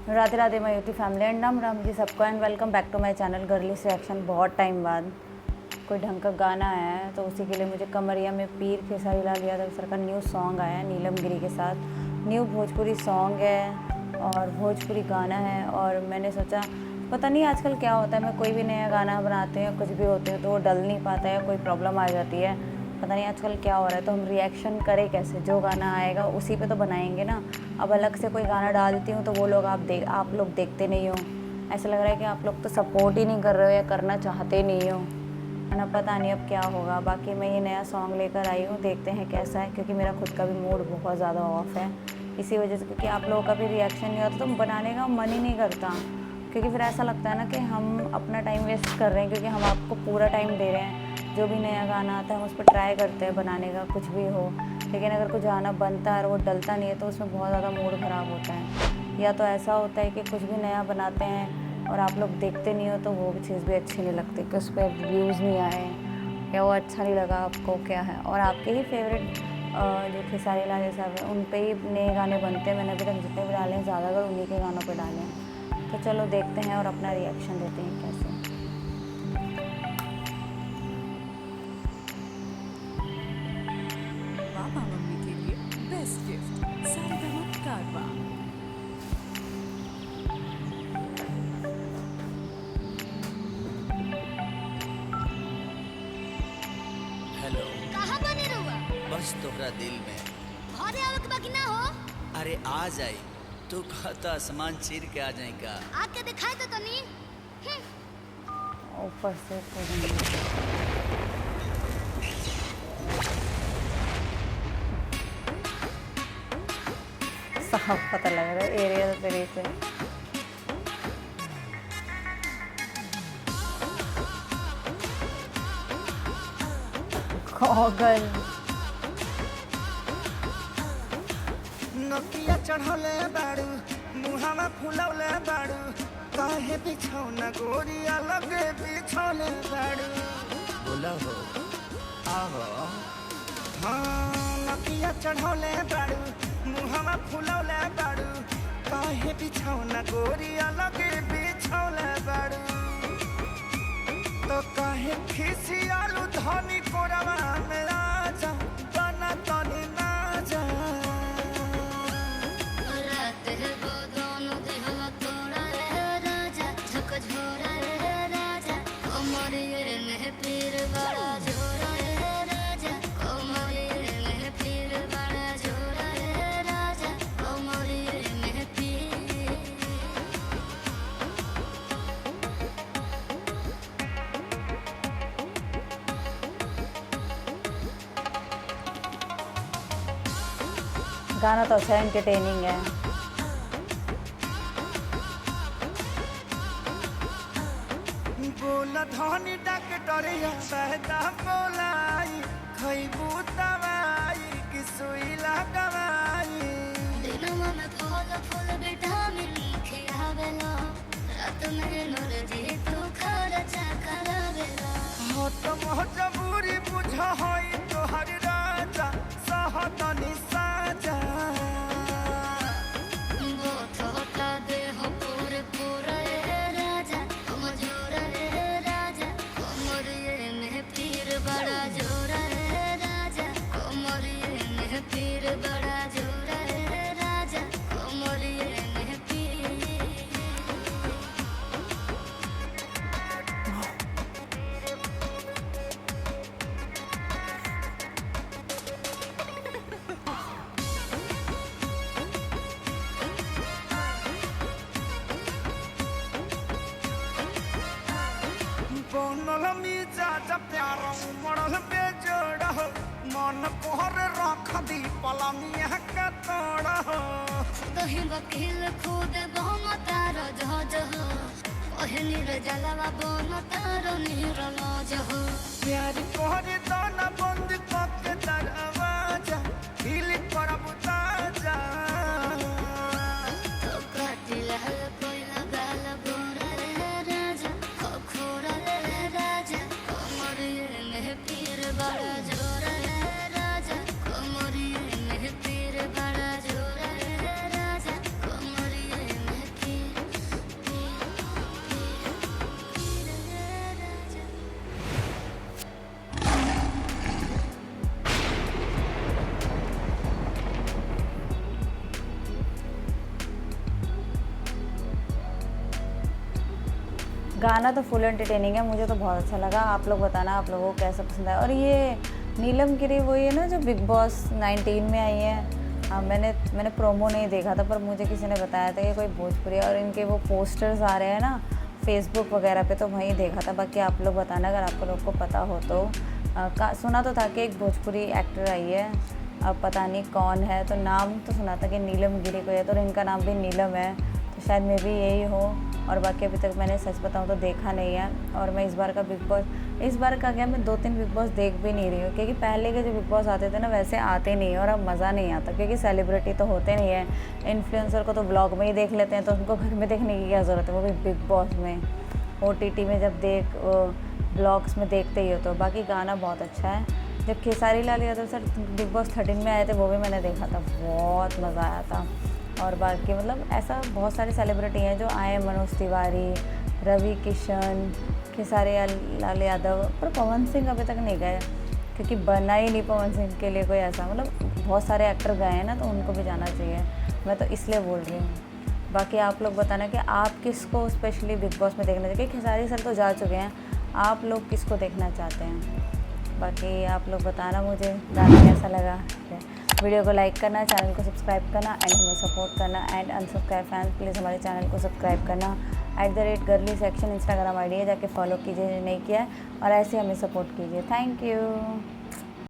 Radhe Radhe my YouTube family and Ram Ram ji सबको and welcome back to my channel girlish reaction. बहुत time बाद कोई ढंग का गाना आया है तो उसी के लिए मुझे कमरिया में पीर खेसारी लाल यादव सर का न्यू सॉन्ग आया है नीलम गिरी के साथ। न्यू भोजपुरी सॉन्ग है और भोजपुरी गाना है और मैंने सोचा पता नहीं आजकल क्या होता है, मैं कोई भी नया गाना बनाते हैं कुछ भी होते हैं तो वो डल नहीं पाता है, कोई प्रॉब्लम आ जाती है, पता नहीं आजकल क्या हो रहा है। तो हम रिएक्शन करें कैसे, जो गाना आएगा उसी पे तो बनाएंगे ना। अब अलग से कोई गाना डालती हूँ तो वो लोग आप लोग देखते नहीं हो, ऐसा लग रहा है कि आप लोग तो सपोर्ट ही नहीं कर रहे हो या करना चाहते नहीं हो, है ना। पता नहीं अब क्या होगा। बाकी मैं ये नया सॉन्ग लेकर आई हूँ, देखते हैं कैसा है, क्योंकि मेरा खुद का भी मूड बहुत ज़्यादा ऑफ है इसी वजह से, क्योंकि आप लोगों का भी रिएक्शन नहीं होता तो बनाने का मन ही नहीं करता, क्योंकि फिर ऐसा लगता है ना कि हम अपना टाइम वेस्ट कर रहे हैं, क्योंकि हम आपको पूरा टाइम दे रहे हैं। जो भी नया गाना आता है हम उस पर ट्राई करते हैं बनाने का, कुछ भी हो, लेकिन अगर कुछ गाना बनता है और वो डलता नहीं है तो उसमें बहुत ज़्यादा मूड ख़राब होता है। या तो ऐसा होता है कि कुछ भी नया बनाते हैं और आप लोग देखते नहीं हो तो वो चीज़ भी अच्छी नहीं लगती, कि उस पर व्यूज़ नहीं आए या वो अच्छा नहीं लगा आपको, क्या है। और आपके ही फेवरेट जो खेसारी लाल साहब हैं उन पे ही नए गाने बनते हैं, मैंने अभी तक जितने भी डाले हैं ज़्यादातर उन्हीं के गानों पर डाले हैं। तो चलो देखते हैं और अपना रिएक्शन देते हैं कैसे। पापा मम्मी के लिए बेस्ट गिफ्ट सारेगामा कारवा। हेलो, कहाँ बने रहुआ? बस तोहरा दिल में। घरे आवे के बाकी ना हो? अरे आ जाई, तू कहता आसमान चीर के आ जाई का। आके दिखाई तो तनी। ऊपर से करेंगे। साफ पता लग रहा है एरिया तेरे से। गॉगल नकिया चढ़ौले बाड़ू मुहावा फुलौले बाड़ू काहे बिछौना गोरिया लगे बिछौले बाड़ू बोला हो आहो। हाँ नकिया चढ़ौले बाड़ू मुहावा फुलौले बाड़ू काहे बिछौना गोरिया लगे बिछौले बाड़ू तो काहे खिसियालू धनी कोरवा में राजा बना तनी ना जा। रात है वो दोनों देहवा तोड़ा रे राजा, झकझोरा रे राजा, कोमरिये में पीर बड़ा जोरा रे राजा, कोमरिये में पीर बड़ा जोरा रे राजा, कोमरिये में पीर। गाना तो अच्छा एंटरटेनिंग है। बोला धनी डॉक्टरिया बहता बोलाई खैबू दवाई कि सुई लगवाई। दिनमा में फल फूल विटामिन खियावेला, रात में एनर्जी तू खर्चा करावेला। हो तो मजबूरी बुझ होई तोहर राजा सहतनी साजा। बोथोटा देह पूरे पूरा रे राजा, कमजोर रे राजा, कोमरिये में पीर बड़ा जोरा रे राजा, कोमरिये में पीर बड़ा जोरा रे राजा, कोमरिये में पीर। बनल मिजाज प्यार मरल बेजोड़ हो मन कोहर रख दी पलमिया का तोड़ हो। दही वकील खुद बहम तारो जह जह, ओहे नीर जलवा बन तारो नीर जह। प्यार कोहर दाना बंद करके दरवाजा हिल करब ताजा। तो काटिला कोई लगाल गोरा रे राजा, खोरा रे राजा, कोमरिये में पीर बड़ा जोरा रे राजा, कोमरिये में पीर बड़ा जोरा रे राजा, कोमरिये में पीर। गाना तो फुल एंटरटेनिंग है, मुझे तो बहुत अच्छा लगा। आप लोग बताना आप लोगों को कैसा पसंद आया। और ये नीलम गिरी वही है ना जो बिग बॉस 19 में आई है। हाँ, मैंने प्रोमो नहीं देखा था, पर मुझे किसी ने बताया था कि कोई भोजपुरी है, और इनके वो पोस्टर्स आ रहे हैं ना फेसबुक वगैरह पे, तो वहीं देखा था। बाकी आप लोग बताना अगर आपको लोग को पता हो तो। सुना तो था कि एक भोजपुरी एक्टर आई है, अब पता नहीं कौन है, तो नाम तो सुना था कि नीलम गिरी को है, तो इनका नाम भी नीलम है, तो शायद मे भी यही हो। और बाकी अभी तक मैंने सच बताऊँ तो देखा नहीं है। और मैं इस बार का बिग बॉस, इस बार का क्या, मैं 2-3 बिग बॉस देख भी नहीं रही हूँ, क्योंकि पहले के जो बिग बॉस आते थे ना वैसे आते नहीं, और अब मज़ा नहीं आता, क्योंकि सेलिब्रिटी तो होते नहीं है। इन्फ्लुएंसर को तो ब्लॉग में ही देख लेते हैं, तो उनको घर में देखने की क्या ज़रूरत है, वो भी बिग बॉस में। OTT में जब ब्लॉग्स में देखते ही हो तो। बाकी गाना बहुत अच्छा है। जब Khesari Lal Yadav sir big boss 13 में आए थे, वो भी मैंने देखा था, बहुत मज़ा आया था। और बाकी मतलब ऐसा बहुत सारे सेलिब्रिटी हैं जो आए, मनोज तिवारी, रवि किशन, खेसारी लाल यादव, पर पवन सिंह अभी तक नहीं गए, क्योंकि बना ही नहीं पवन सिंह के लिए कोई ऐसा, मतलब बहुत सारे एक्टर गए हैं ना, तो उनको भी जाना चाहिए, मैं तो इसलिए बोल रही हूँ। बाकी आप लोग बताना कि आप किसको स्पेशली बिग बॉस में देखना चाहिए। खेसारी सर तो जा चुके हैं, आप लोग किसको देखना चाहते हैं। बाकी आप लोग बताना मुझे गाना कैसा लगा। वीडियो को लाइक करना, चैनल को सब्सक्राइब करना एंड हमें सपोर्ट करना। एंड अनसब्सक्राइब फैंस प्लीज़ हमारे चैनल को सब्सक्राइब करना। @गर्ली सेक्शन इंस्टाग्राम ID है, जाके फॉलो कीजिए नहीं किया है, और ऐसे हमें सपोर्ट कीजिए। Thank you.